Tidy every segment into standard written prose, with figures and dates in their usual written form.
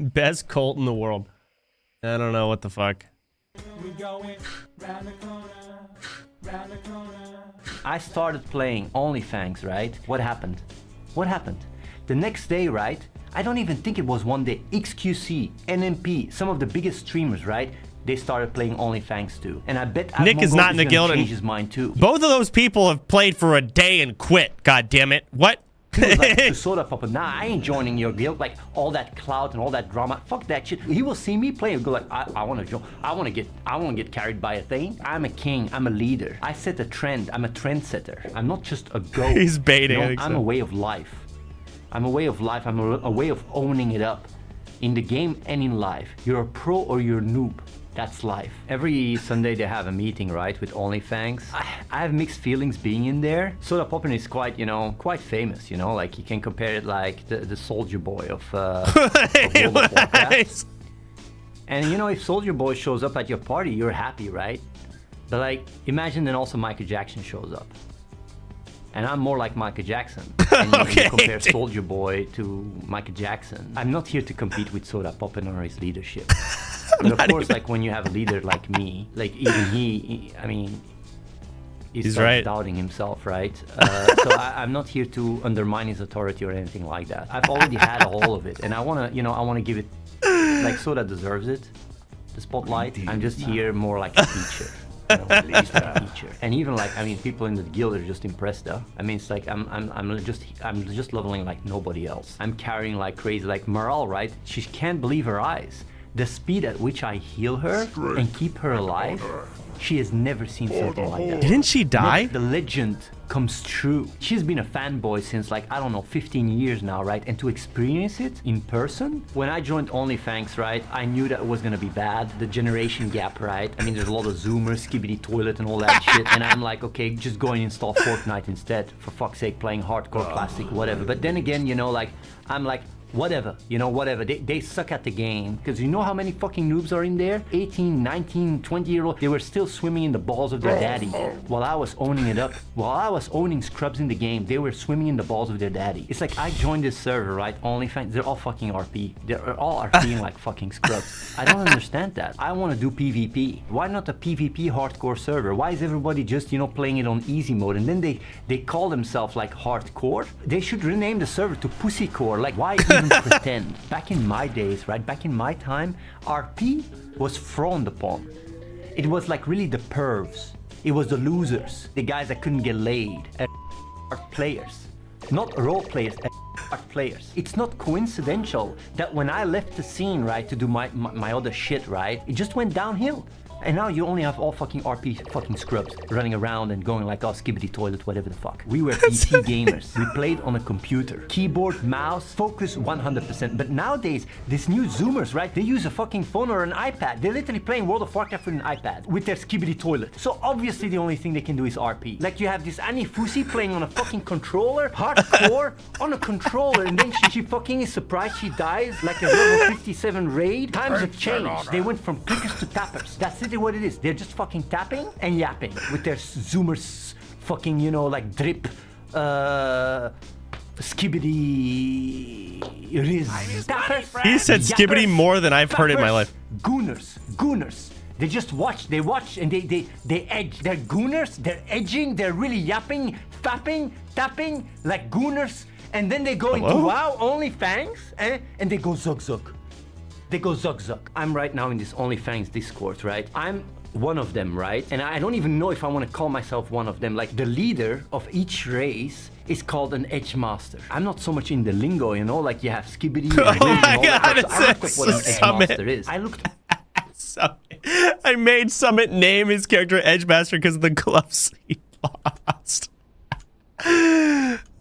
Best cult in the world. I don't know what the fuck. I started playing OnlyFangs, right? What happened? What happened? The next day, right? I don't even think it was one day. XQC, NMP, some of the biggest streamers, right? They started playing OnlyFangs too. And I bet Nick is not in the guild and change his mind too. Both of those people have played for a day and quit. God damn it. What? He was like to Sodapoppin, nah, I ain't joining your guild. Like all that clout and all that drama, fuck that shit. He will see me play and go like, I want to join. I want to get carried by Athene. I'm a king. I'm a leader. I set a trend. I'm a trendsetter. I'm not just a goat. He's baiting. You know, I'm a way of life. I'm a way of life. I'm a way of owning it up, in the game and in life. You're a pro or you're a noob. That's life. Every Sunday they have a meeting, right, with OnlyFangs. I have mixed feelings being in there. Sodapoppin is quite, you know, quite famous, you know, like you can compare it like the Soldier Boy of World of Warcraft. And you know, if Soldier Boy shows up at your party, you're happy, right? But like, imagine then also Michael Jackson shows up. And I'm more like Michael Jackson. And you compare Soldier Boy to Michael Jackson. I'm not here to compete with Sodapoppin or his leadership. But of course, like when you have a leader like me, like even he I mean, he's right. Doubting himself, right? So I'm not here to undermine his authority or anything like that. I've already had all of it, and I want to, you know, I want to give it, like Soda deserves it, the spotlight. I'm just here more like a teacher. You know, just a teacher. And even like, I mean, people in the guild are just impressed though. I mean, it's like I'm just leveling like nobody else. I'm carrying like crazy, like Morale, right? She can't believe her eyes. The speed at which I heal her and keep her alive, she has never seen something like that. Didn't she die? The legend comes true. She's been a fanboy since like, I don't know, 15 years now, right? And to experience it in person, when I joined OnlyFangs, right, I knew that it was gonna be bad. The generation gap, right? I mean, there's a lot of Zoomers, Skibbity Toilet and all that shit. And I'm like, okay, just go and install Fortnite instead. For fuck's sake, playing hardcore classic, whatever. But then again, you know, like, I'm like, whatever, you know, whatever. They suck at the game. Because you know how many fucking noobs are in there? 18, 19, 20-year-old. They were still swimming in the balls of their daddy. While I was owning it up. While I was owning scrubs in the game, they were swimming in the balls of their daddy. It's like I joined this server, right? OnlyFans, they're all fucking RP. They're all RPing like fucking scrubs. I don't understand that. I want to do PvP. Why not a PvP hardcore server? Why is everybody just, you know, playing it on easy mode? And then they call themselves like hardcore? They should rename the server to Pussycore. Like, why even pretend? Back in my days, right? Back in my time, RP was frowned upon. It was like really the pervs. It was the losers. The guys that couldn't get laid. Players. Not role players, players. It's not coincidental that when I left the scene, right, to do my other shit, right, it just went downhill. And now you only have all fucking RP fucking scrubs running around and going like, oh, Skibbity Toilet, whatever the fuck. We were PC gamers. We played on a computer. Keyboard, mouse, focus 100%. But nowadays, these new Zoomers, right, they use a fucking phone or an iPad. They're literally playing World of Warcraft with an iPad with their Skibbity Toilet. So obviously the only thing they can do is RP. Like you have this Annie Fusi playing on a fucking controller, hardcore, on a controller, and then she fucking is surprised she dies like a level 57 raid. Times have changed. They went from clickers to tappers. That's it. What it is, they're just fucking tapping and yapping with their Zoomers fucking, you know, like drip, skibbity, riz. Tappers, He said skibbity more than I've heard in my life. Gooners. They just watch, and they edge. They're gooners, they're edging, they're really yapping, tapping like gooners, and then they go into wow, OnlyFangs, and they go zug. They go zug. I'm right now in this OnlyFangs Discord, right? I'm one of them, right? And I don't even know if I want to call myself one of them. Like the leader of each race is called an edge master. I'm not so much in the lingo, you know, like you have skibbity and Oh my all God, that. it So I looked up says what an edge Summit. master is. I looked I made Summit name his character Edgemaster because of the gloves he lost.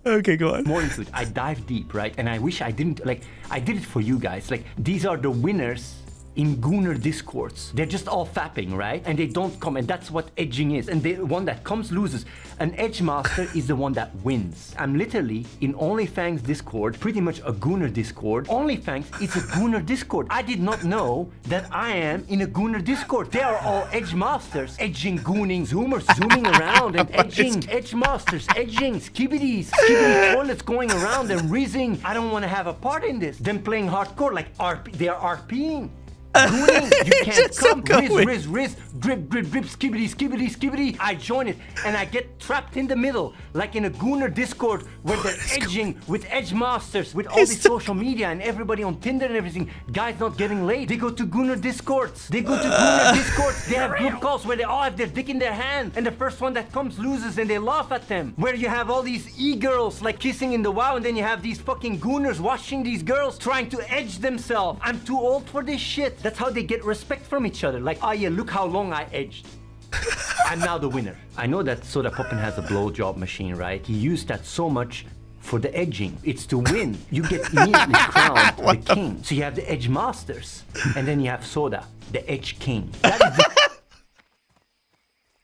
Okay, go on. more into it. I dive deep, right? And I wish I didn't, like, I did it for you guys. Like, these are the winners in Gooner discords. They're just all fapping, right? And they don't come, and that's what edging is. And the one that comes loses. An edge master is the one that wins. I'm literally in OnlyFangs Discord, pretty much a Gooner Discord. OnlyFangs is a Gooner Discord. I did not know that I am in a Gooner Discord. They are all edge masters, edging, gooning, zoomers, zooming around and edging, edge masters, edging, skibbities, skibbity toilets going around and rizzing. I don't want to have a part in this. Them playing hardcore like RP, they are RPing. Gooning, you can't come. Riz, drip, skibbity, skibbity, skibbity. I join it and I get trapped in the middle, like in a Gooner Discord where they're edging with edge masters, with all this social media and everybody on Tinder and everything. Guys not getting laid. They go to Gooner Discords. They have group calls where they all have their dick in their hand and the first one that comes loses and they laugh at them. Where you have all these e-girls like kissing in the WoW and then you have these fucking Gooners watching these girls trying to edge themselves. I'm too old for this shit. That's how they get respect from each other. Like, oh yeah, look how long I edged. I'm now the winner. I know that Sodapoppin has a blowjob machine, right? He used that so much for the edging. It's to win. You get immediately crowned the king. So you have the edge masters, and then you have Soda, the edge king. That is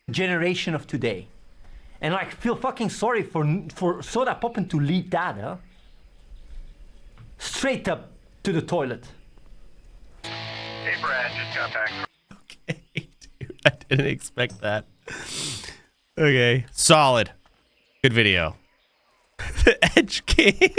the generation of today. And I feel fucking sorry for Sodapoppin to lead that, huh? Straight up to the toilet. Hey Brad, just got back. Okay, dude, I didn't expect that. Okay, solid. Good video. The Edge King.